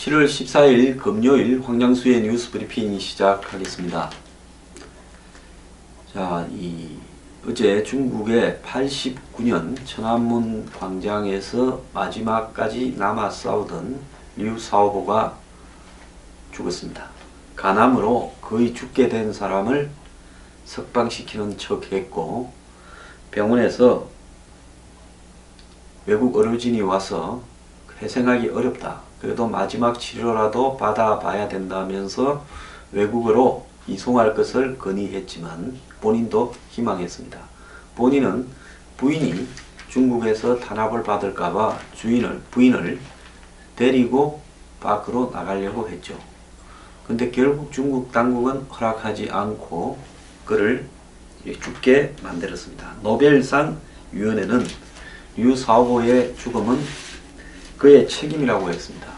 7월 14일 금요일 황장수의 뉴스 브리핑 시작하겠습니다. 자, 어제 중국의 89년 천안문 광장에서 마지막까지 남아 싸우던 류 사오보가 죽었습니다. 간암으로 거의 죽게 된 사람을 석방시키는 척 했고, 병원에서 외국 의료진이 와서 회생하기 어렵다, 그래도 마지막 치료라도 받아봐야 된다면서 외국으로 이송할 것을 건의했지만 본인도 희망했습니다. 본인은 부인이 중국에서 탄압을 받을까봐 부인을 데리고 밖으로 나가려고 했죠. 근데 결국 중국 당국은 허락하지 않고 그를 죽게 만들었습니다. 노벨상 위원회는 류 사오보의 죽음은 그의 책임이라고 했습니다.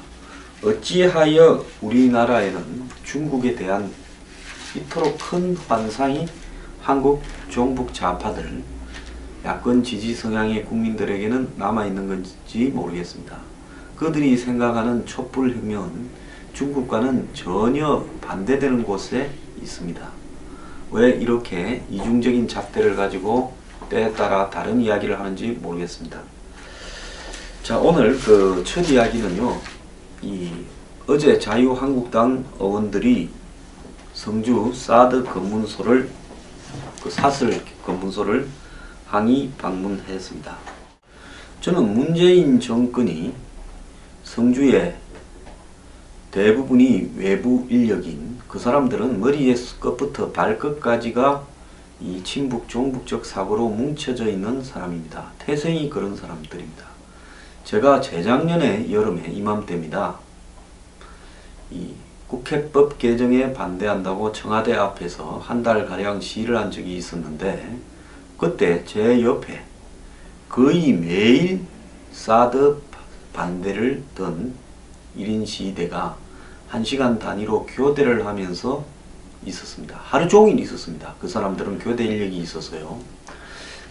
어찌하여 우리나라에는 중국에 대한 이토록 큰 환상이 한국 종북 좌파들, 야권 지지 성향의 국민들에게는 남아있는 건지 모르겠습니다. 그들이 생각하는 촛불혁명은 중국과는 전혀 반대되는 곳에 있습니다. 왜 이렇게 이중적인 잣대를 가지고 때에 따라 다른 이야기를 하는지 모르겠습니다. 자, 오늘 첫 이야기는요, 어제 자유한국당 의원들이 성주 사드 검문소를, 사설 검문소를 항의 방문했습니다. 저는 문재인 정권이 성주의 대부분이 외부 인력인 그 사람들은 머리의 끝부터 발끝까지가 이 친북 종북적 사고로 뭉쳐져 있는 사람입니다. 태생이 그런 사람들입니다. 제가 재작년에 여름에 이맘때입니다. 이 국회법 개정에 반대한다고 청와대 앞에서 한 달가량 시위를 한 적이 있었는데, 그때 제 옆에 거의 매일 사드 반대를 던 1인 시위대가 1시간 단위로 교대를 하면서 있었습니다. 하루 종일 있었습니다. 그 사람들은 교대 인력이 있었어요.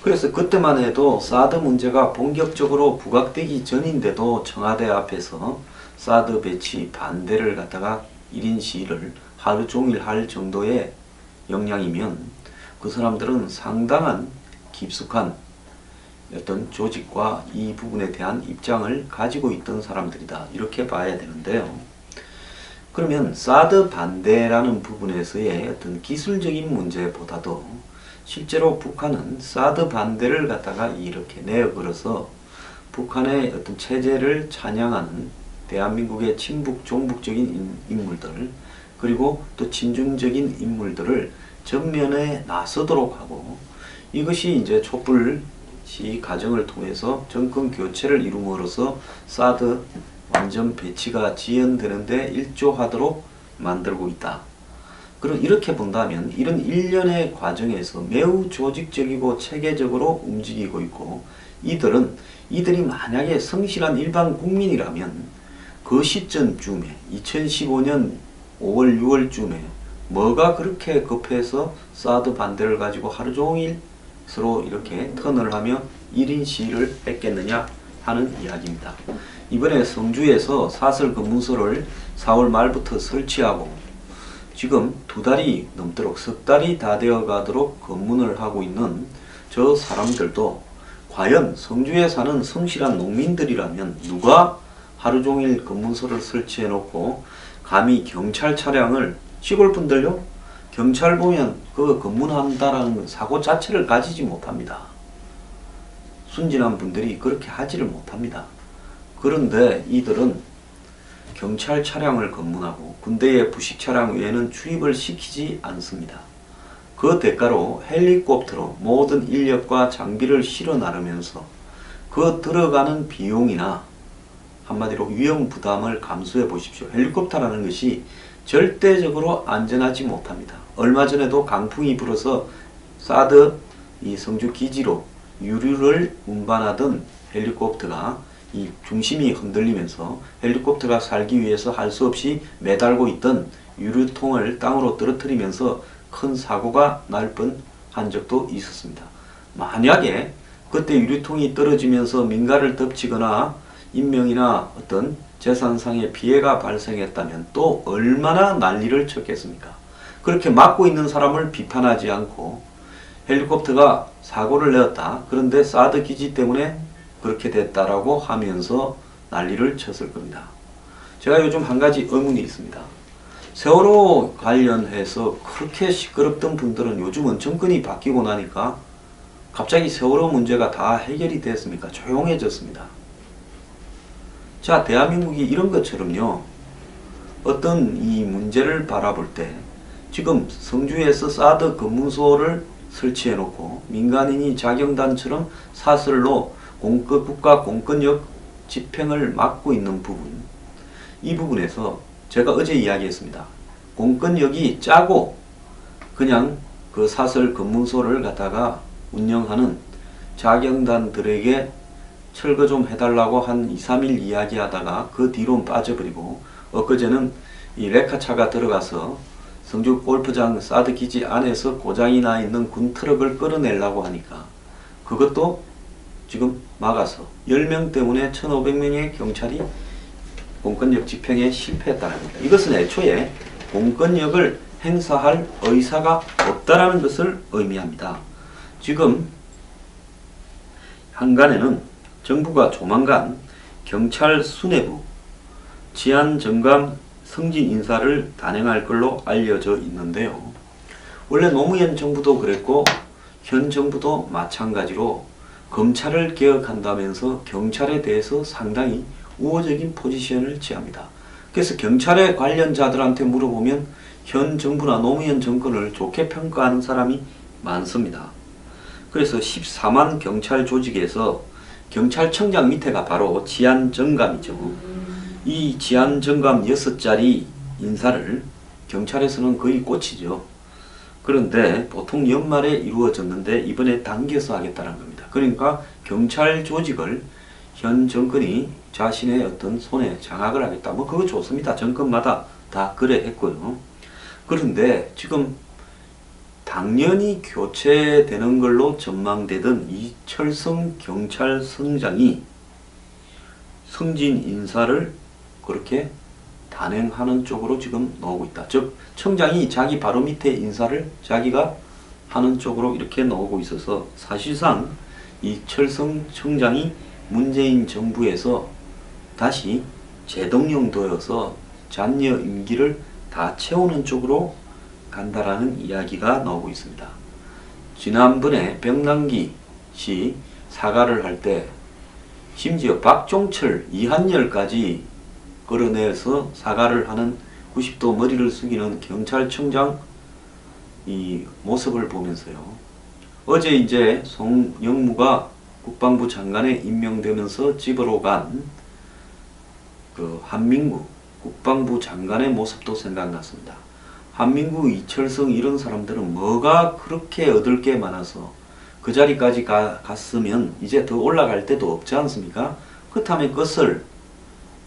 그래서 그때만 해도 사드 문제가 본격적으로 부각되기 전인데도 청와대 앞에서 사드 배치 반대를 갖다가 1인 시위를 하루 종일 할 정도의 역량이면 그 사람들은 상당한 깊숙한 어떤 조직과 이 부분에 대한 입장을 가지고 있던 사람들이다, 이렇게 봐야 되는데요. 그러면 사드 반대라는 부분에서의 어떤 기술적인 문제보다도 실제로 북한은 사드 반대를 갖다가 이렇게 내어걸어서 북한의 어떤 체제를 찬양하는 대한민국의 친북 종북적인 인물들, 그리고 또 친중적인 인물들을 전면에 나서도록 하고, 이것이 이제 촛불 시위 과정을 통해서 정권 교체를 이룸으로써 사드 완전 배치가 지연되는데 일조하도록 만들고 있다. 그럼 이렇게 본다면 이런 일련의 과정에서 매우 조직적이고 체계적으로 움직이고 있고, 이들이 만약에 성실한 일반 국민이라면 그 시점쯤에 2015년 5월 6월쯤에 뭐가 그렇게 급해서 사드 반대를 가지고 하루 종일 서로 이렇게 턴을 하며 1인 시위를 했겠느냐 하는 이야기입니다. 이번에 성주에서 사설 검문소를 4월 말부터 설치하고 지금 2달이 넘도록, 3달이 다 되어 가도록 검문을 하고 있는 저 사람들도 과연 성주에 사는 성실한 농민들이라면 누가 하루 종일 검문소를 설치해 놓고 감히 경찰 차량을, 시골 분들요, 경찰 보면 그 검문한다라는 사고 자체를 가지지 못합니다. 순진한 분들이 그렇게 하지를 못합니다. 그런데 이들은 경찰 차량을 검문하고 군대의 부식 차량 외에는 출입을 시키지 않습니다. 그 대가로 헬리콥터로 모든 인력과 장비를 실어 나르면서 그 들어가는 비용이나 한마디로 위험 부담을 감수해 보십시오. 헬리콥터라는 것이 절대적으로 안전하지 못합니다. 얼마 전에도 강풍이 불어서 사드 이 성주 기지로 유류를 운반하던 헬리콥터가 이 중심이 흔들리면서 헬리콥터가 살기 위해서 할 수 없이 매달고 있던 유류통을 땅으로 떨어뜨리면서 큰 사고가 날 뻔한 적도 있었습니다. 만약에 그때 유류통이 떨어지면서 민가를 덮치거나 인명이나 어떤 재산상의 피해가 발생했다면 또 얼마나 난리를 쳤겠습니까? 그렇게 막고 있는 사람을 비판하지 않고 헬리콥터가 사고를 내었다. 그런데 사드 기지 때문에 그렇게 됐다라고 하면서 난리를 쳤을 겁니다. 제가 요즘 한 가지 의문이 있습니다. 세월호 관련해서 그렇게 시끄럽던 분들은 요즘은 정권이 바뀌고 나니까 갑자기 세월호 문제가 다 해결이 됐습니까? 조용해졌습니다. 자, 대한민국이 이런 것처럼요. 어떤 이 문제를 바라볼 때 지금 성주에서 사드 검문소를 설치해 놓고 민간인이 자경단처럼 사설로 국가 공권력 집행을 막고 있는 부분, 이 부분에서 제가 어제 이야기했습니다. 공권력이 짜고 그냥 그 사설 검문소를 갖다가 운영하는 자경단들에게 철거 좀 해달라고 한 2, 3일 이야기하다가 그 뒤로 빠져버리고, 엊그제는 이 레카차가 들어가서 성주 골프장 사드 기지 안에서 고장이 나 있는 군 트럭을 끌어내려고 하니까 그것도 지금 막아서 10명 때문에 1,500명의 경찰이 공권력 집행에 실패했다는 겁니다. 이것은 애초에 공권력을 행사할 의사가 없다라는 것을 의미합니다. 지금 한간에는 정부가 조만간 경찰 수뇌부, 치안정감 승진 인사를 단행할 걸로 알려져 있는데요. 원래 노무현 정부도 그랬고 현 정부도 마찬가지로 검찰을 개혁한다면서 경찰에 대해서 상당히 우호적인 포지션을 취합니다. 그래서 경찰의 관련자들한테 물어보면 현 정부나 노무현 정권을 좋게 평가하는 사람이 많습니다. 그래서 14만 경찰 조직에서 경찰청장 밑에가 바로 치안정감이죠. 이 치안정감 6자리 인사를 경찰에서는 거의 꽂히죠. 그런데 보통 연말에 이루어졌는데 이번에 당겨서 하겠다는 겁니다. 그러니까 경찰 조직을 현 정권이 자신의 어떤 손에 장악을 하겠다. 뭐 그거 좋습니다. 정권마다 다 그래 했고요. 그런데 지금 당연히 교체되는 걸로 전망되던 이철성 경찰청장이 승진 인사를 그렇게 단행하는 쪽으로 지금 나오고 있다. 즉 청장이 자기 바로 밑에 인사를 자기가 하는 쪽으로 이렇게 나오고 있어서 사실상 이철성 청장이 문재인 정부에서 다시 재동용되어서 잔여 임기를 다 채우는 쪽으로 간다라는 이야기가 나오고 있습니다. 지난번에 병남기 씨 사과를 할 때 심지어 박종철, 이한열까지 끌어내서 사과를 하는 90도 머리를 숙이는 경찰청장 이 모습을 보면서요. 어제 이제 송영무가 국방부 장관에 임명되면서 집으로 간 그 한민구 국방부 장관의 모습도 생각났습니다. 한민구, 이철성 이런 사람들은 뭐가 그렇게 얻을 게 많아서 그 자리까지 갔으면 이제 더 올라갈 데도 없지 않습니까? 그렇다면 그것을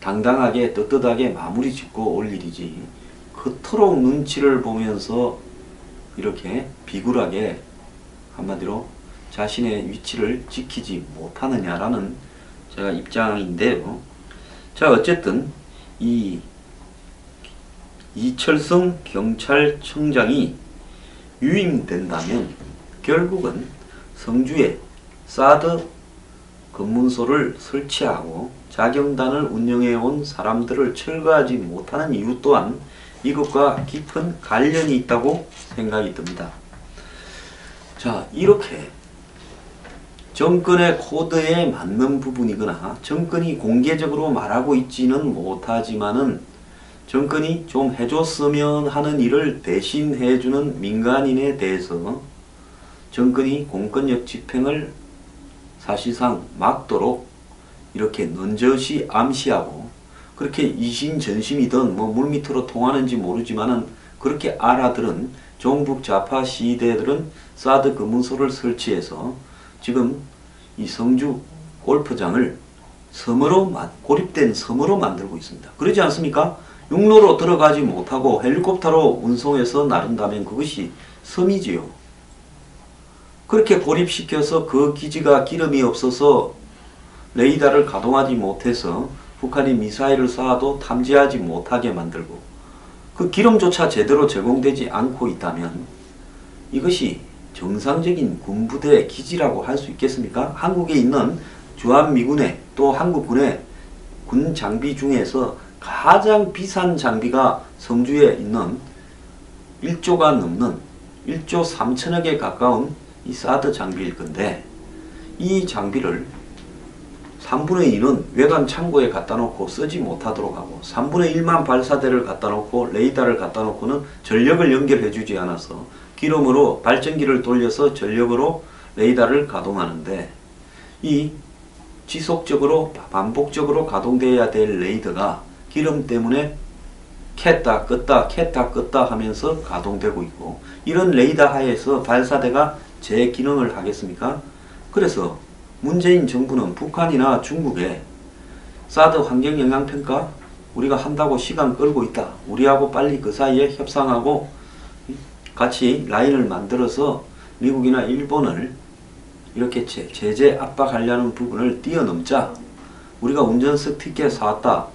당당하게 떳떳하게 마무리 짓고 올 일이지 그토록 눈치를 보면서 이렇게 비굴하게 한마디로 자신의 위치를 지키지 못하느냐라는 제가 입장인데요. 자, 어쨌든 이철성 경찰청장이 유임된다면 결국은 성주에 사드 검문소를 설치하고 자경단을 운영해온 사람들을 철거하지 못하는 이유 또한 이것과 깊은 관련이 있다고 생각이 듭니다. 자, 이렇게 정권의 코드에 맞는 부분이거나 정권이 공개적으로 말하고 있지는 못하지만은 정권이 좀 해줬으면 하는 일을 대신 해주는 민간인에 대해서 정권이 공권력 집행을 사실상 막도록 이렇게 넌저시 암시하고 그렇게 이심전심이든 뭐 물밑으로 통하는지 모르지만은 그렇게 알아들은 종북 좌파 시대들은 사드 검문소를 설치해서 지금 이 성주 골프장을 섬으로 고립된 섬으로 만들고 있습니다. 그러지 않습니까? 육로로 들어가지 못하고 헬리콥터로 운송해서 나른다면 그것이 섬이지요. 그렇게 고립시켜서 그 기지가 기름이 없어서 레이더를 가동하지 못해서 북한이 미사일을 쏴도 탐지하지 못하게 만들고 그 기름조차 제대로 제공되지 않고 있다면 이것이 정상적인 군부대 기지라고 할 수 있겠습니까? 한국에 있는 주한미군의 또 한국군의 군 장비 중에서 가장 비싼 장비가 성주에 있는 1조가 넘는 1조 3천억에 가까운 이 사드 장비일 건데 이 장비를 3분의 2는 외관 창고에 갖다 놓고 쓰지 못하도록 하고 3분의 1만 발사대를 갖다 놓고 레이더를 갖다 놓고는 전력을 연결해 주지 않아서 기름으로 발전기를 돌려서 전력으로 레이더를 가동하는데 이 지속적으로 반복적으로 가동되어야 될 레이더가 기름 때문에 켰다 껐다 켰다 껐다 하면서 가동되고 있고 이런 레이더 하에서 발사대가 제 기능을 하겠습니까? 그래서 문재인 정부는 북한이나 중국에 사드 환경영향평가 우리가 한다고 시간 끌고 있다. 우리하고 빨리 그 사이에 협상하고 같이 라인을 만들어서 미국이나 일본을 이렇게 제재 압박하려는 부분을 뛰어넘자. 우리가 운전석 티켓 사왔다.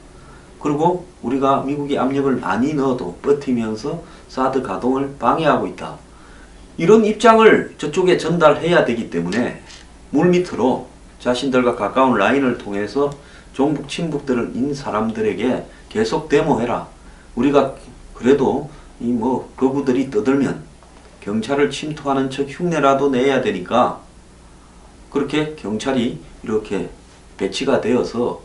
그리고 우리가 미국이 압력을 많이 넣어도 버티면서 사드 가동을 방해하고 있다. 이런 입장을 저쪽에 전달해야 되기 때문에 물밑으로 자신들과 가까운 라인을 통해서 종북 친북들인 사람들에게 계속 데모해라. 우리가 그래도 이 거구들이 떠들면 경찰을 침투하는 척 흉내라도 내야 되니까 그렇게 경찰이 이렇게 배치가 되어서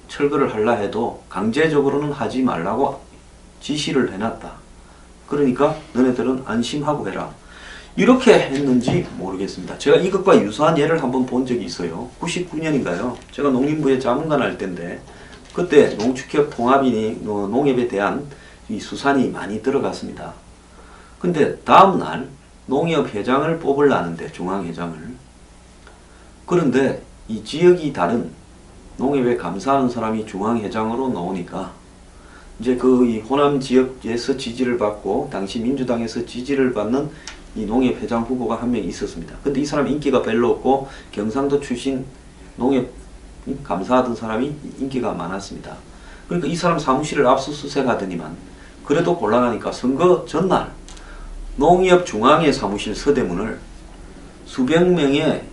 철거를 하려 해도 강제적으로는 하지 말라고 지시를 해놨다. 그러니까 너네들은 안심하고 해라. 이렇게 했는지 모르겠습니다. 제가 이것과 유사한 예를 한번 본 적이 있어요. 99년인가요? 제가 농림부에 자문관 할 때인데 그때 농축협 통합이니 농협에 대한 이 수산이 많이 들어갔습니다. 근데 다음날 농협 회장을 뽑으려는데 중앙회장을 그런데 이 지역이 다른 농협에 감사하는 사람이 중앙회장으로 나오니까 이제 이 호남 지역에서 지지를 받고 당시 민주당에서 지지를 받는 이 농협 회장 후보가 한 명 있었습니다. 근데 이 사람 인기가 별로 없고 경상도 출신 농협 감사하던 사람이 인기가 많았습니다. 그러니까 이 사람 사무실을 압수수색하더니만 그래도 곤란하니까 선거 전날 농협 중앙회 사무실 서대문을 수백 명의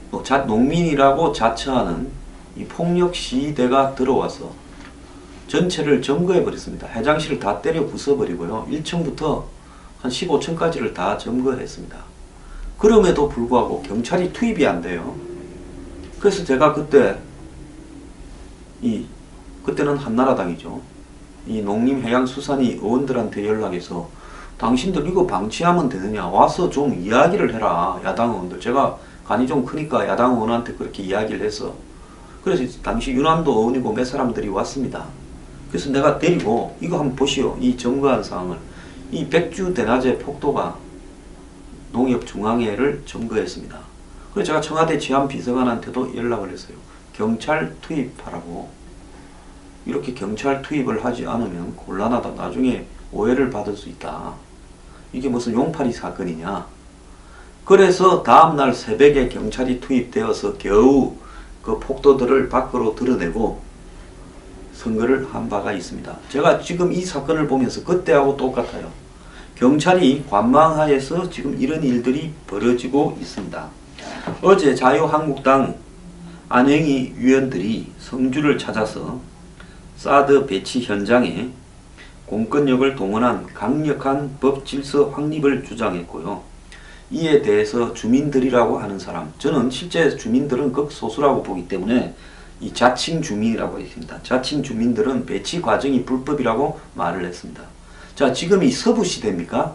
농민이라고 자처하는 이 폭력 시위대가 들어와서 전체를 점거해 버렸습니다. 회장실을 다 때려 부숴버리고요. 1층부터 한 15층까지를 다 점거했습니다. 그럼에도 불구하고 경찰이 투입이 안 돼요. 그래서 제가 그때는 한나라당이죠. 이 농림해양수산이 의원들한테 연락해서 당신들 이거 방치하면 되느냐 와서 좀 이야기를 해라. 야당 의원들. 제가 간이 좀 크니까 야당 의원한테 그렇게 이야기를 해서 그래서 당시 유남도 의원이고 몇 사람들이 왔습니다. 그래서 내가 데리고 이거 한번 보시오. 이 점거한 상황을. 이 백주 대낮에 폭도가 농협중앙회를 점거했습니다. 그래서 제가 청와대 치안비서관한테도 연락을 했어요. 경찰 투입하라고. 이렇게 경찰 투입을 하지 않으면 곤란하다. 나중에 오해를 받을 수 있다. 이게 무슨 용팔이 사건이냐. 그래서 다음날 새벽에 경찰이 투입되어서 겨우 그 폭도들을 밖으로 드러내고 선거를 한 바가 있습니다. 제가 지금 이 사건을 보면서 그때하고 똑같아요. 경찰이 관망하에서 지금 이런 일들이 벌어지고 있습니다. 어제 자유한국당 안행위 위원들이 성주를 찾아서 사드 배치 현장에 공권력을 동원한 강력한 법 질서 확립을 주장했고요. 이에 대해서 주민들이라고 하는 사람, 저는 실제 주민들은 극소수라고 보기 때문에 이 자칭 주민이라고 했습니다. 자칭 주민들은 배치 과정이 불법이라고 말을 했습니다. 자, 지금 이 서부시대입니까?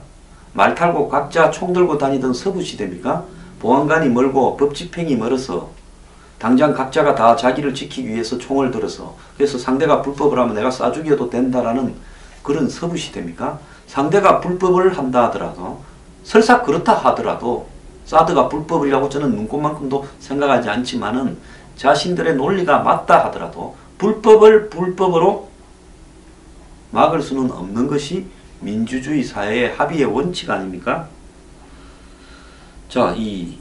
말 탈고 각자 총 들고 다니던 서부시대입니까? 보안관이 멀고 법 집행이 멀어서 당장 각자가 다 자기를 지키기 위해서 총을 들어서 그래서 상대가 불법을 하면 내가 쏴 죽여도 된다라는 그런 서부시대입니까? 상대가 불법을 한다 하더라도 설사 그렇다 하더라도 사드가 불법이라고 저는 눈꼽만큼도 생각하지 않지만은 자신들의 논리가 맞다 하더라도 불법을 불법으로 막을 수는 없는 것이 민주주의 사회의 합의의 원칙 아닙니까? 자, 이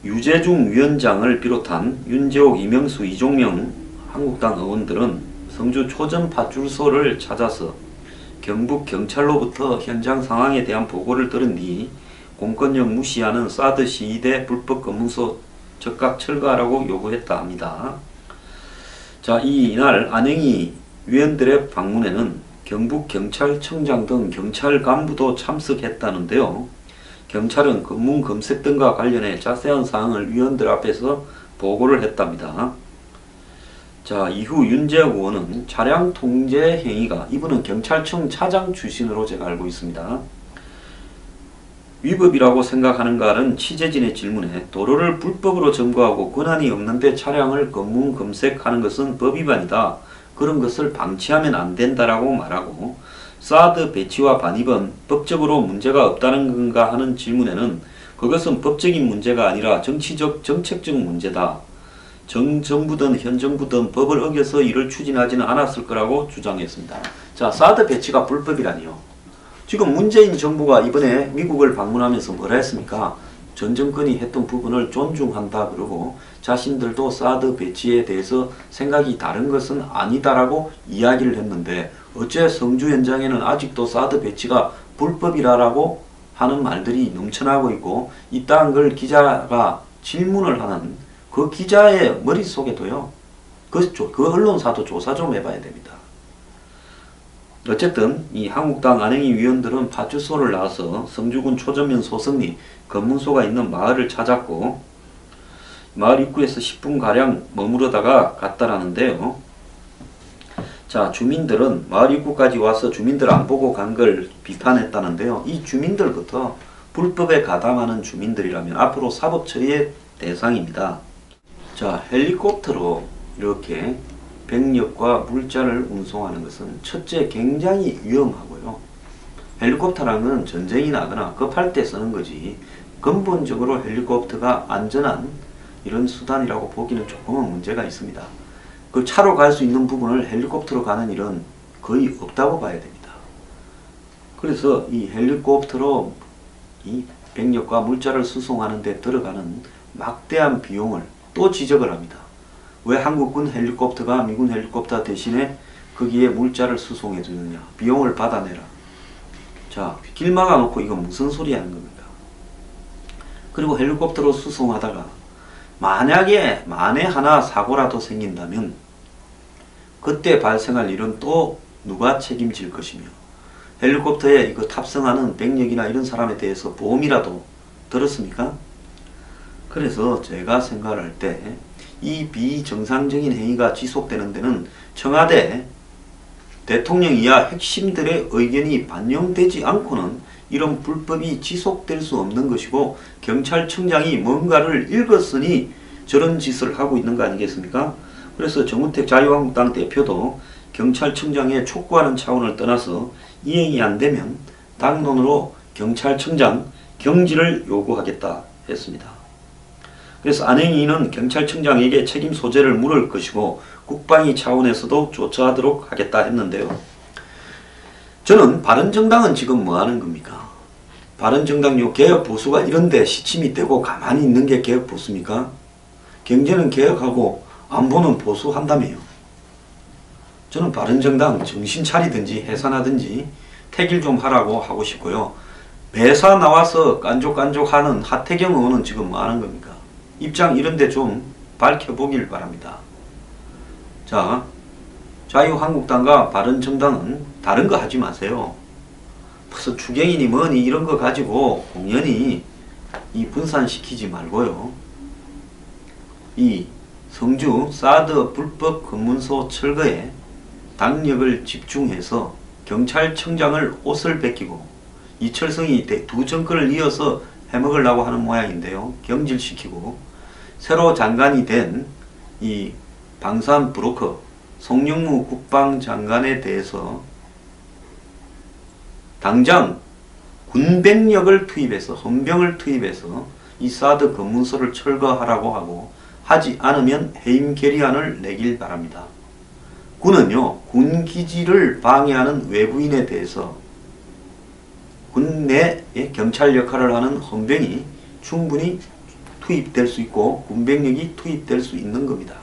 유재중 위원장을 비롯한 윤재옥, 이명수, 이종명 한국당 의원들은 성주 초전파출소를 찾아서 경북 경찰로부터 현장 상황에 대한 보고를 들은 뒤 공권력 무시하는 사드 시위대 불법 검문소 즉각 철거하라고 요구했다 합니다. 자, 이날 안영희 위원들의 방문에는 경북 경찰청장 등 경찰 간부도 참석했다는데요. 경찰은 검문 검색 등과 관련해 자세한 사항을 위원들 앞에서 보고를 했답니다. 자, 이후 윤재혁 의원은 차량 통제 행위가, 이분은 경찰청 차장 출신으로 제가 알고 있습니다. 위법이라고 생각하는가는 취재진의 질문에 도로를 불법으로 점거하고 권한이 없는데 차량을 검문 검색하는 것은 법 위반이다. 그런 것을 방치하면 안 된다라고 말하고, 사드 배치와 반입은 법적으로 문제가 없다는 건가 하는 질문에는 그것은 법적인 문제가 아니라 정치적 정책적 문제다. 전 정부든 현 정부든 법을 어겨서 이를 추진하지는 않았을 거라고 주장했습니다. 자, 사드 배치가 불법이라니요. 지금 문재인 정부가 이번에 미국을 방문하면서 뭐라 했습니까? 전 정권이 했던 부분을 존중한다 그러고 자신들도 사드 배치에 대해서 생각이 다른 것은 아니다라고 이야기를 했는데, 어째 성주 현장에는 아직도 사드 배치가 불법이라고 하는 말들이 넘쳐나고 있고, 이딴 걸 기자가 질문을 하는 그 기자의 머릿속에도요, 그 언론사도 조사 좀 해봐야 됩니다. 어쨌든 이 한국당 안영희 위원들은 파출소를 나와서 성주군 초전면 소성리 검문소가 있는 마을을 찾았고, 마을 입구에서 10분가량 머무르다가 갔다라는데요. 자, 주민들은 마을 입구까지 와서 주민들 안 보고 간 걸 비판했다는데요. 이 주민들부터 불법에 가담하는 주민들이라면 앞으로 사법 처리의 대상입니다. 자, 헬리콥터로 이렇게 병력과 물자를 운송하는 것은 첫째 굉장히 위험하고요. 헬리콥터라는 전쟁이 나거나 급할 때 쓰는 거지, 근본적으로 헬리콥터가 안전한 이런 수단이라고 보기는 조금은 문제가 있습니다. 그 차로 갈 수 있는 부분을 헬리콥터로 가는 일은 거의 없다고 봐야 됩니다. 그래서 이 헬리콥터로 이 병력과 물자를 수송하는 데 들어가는 막대한 비용을 또 지적을 합니다. 왜 한국군 헬리콥터가 미군 헬리콥터 대신에 거기에 물자를 수송해 주느냐, 비용을 받아내라. 자, 길 막아놓고 이건 무슨 소리 하는 겁니까? 그리고 헬리콥터로 수송하다가 만약에 만에 하나 사고라도 생긴다면 그때 발생할 일은 또 누가 책임질 것이며, 헬리콥터에 이거 탑승하는 병력이나 이런 사람에 대해서 보험이라도 들었습니까? 그래서 제가 생각할 때 이 비정상적인 행위가 지속되는 데는 청와대 대통령 이하 핵심들의 의견이 반영되지 않고는 이런 불법이 지속될 수 없는 것이고, 경찰청장이 뭔가를 읽었으니 저런 짓을 하고 있는 거 아니겠습니까? 그래서 정우택 자유한국당 대표도 경찰청장에 촉구하는 차원을 떠나서 이행이 안 되면 당론으로 경찰청장 경질을 요구하겠다 했습니다. 그래서 안행위는 경찰청장에게 책임 소재를 물을 것이고 국방위 차원에서도 조처하도록 하겠다 했는데요. 저는 바른정당은 지금 뭐 하는 겁니까? 바른정당요, 개혁보수가 이런데 시침이 되고 가만히 있는 게 개혁보수입니까? 경제는 개혁하고 안보는 보수한다며요. 저는 바른정당 정신 차리든지 해산하든지 택일 좀 하라고 하고 싶고요. 배사 나와서 깐족깐족하는 하태경 의원은 지금 뭐 하는 겁니까? 입장 이런데 좀 밝혀보길 바랍니다. 자, 자유한국당과 바른정당은 다른 거 하지 마세요. 무슨 추경이니 뭐니 이런 거 가지고 공연히 이 분산시키지 말고요. 이 성주 사드 불법 검문소 철거에 당력을 집중해서 경찰청장을 옷을 벗기고 이철성이 두 정권을 이어서 해먹으려고 하는 모양인데요. 경질시키고 새로 장관이 된 이 방산 브로커 송영무 국방장관에 대해서 당장 군병력을 투입해서 헌병을 투입해서 이 사드 검문소를 철거하라고 하고, 하지 않으면 해임 결의안을 내길 바랍니다. 군은요, 군기지를 방해하는 외부인에 대해서 군 내에 경찰 역할을 하는 헌병이 충분히 투입될 수 있고 군병력이 투입될 수 있는 겁니다.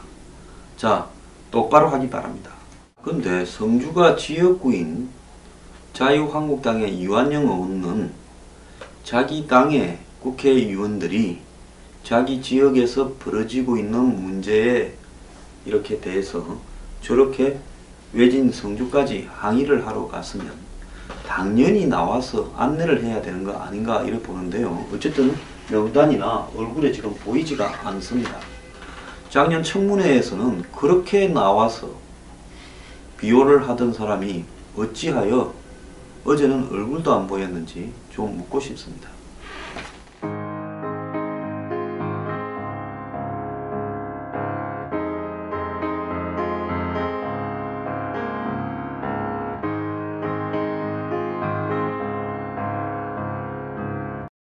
자, 똑바로 하기 바랍니다. 근데 성주가 지역구인 자유한국당의 이완영 의원은 자기 당의 국회의원들이 자기 지역에서 벌어지고 있는 문제에 이렇게 대해서 저렇게 외진 성주까지 항의를 하러 갔으면 당연히 나와서 안내를 해야 되는 거 아닌가 이렇게 보는데요. 어쨌든 명단이나 얼굴에 지금 보이지가 않습니다. 작년 청문회에서는 그렇게 나와서 비호를 하던 사람이 어찌하여 어제는 얼굴도 안 보였는지 좀 묻고 싶습니다.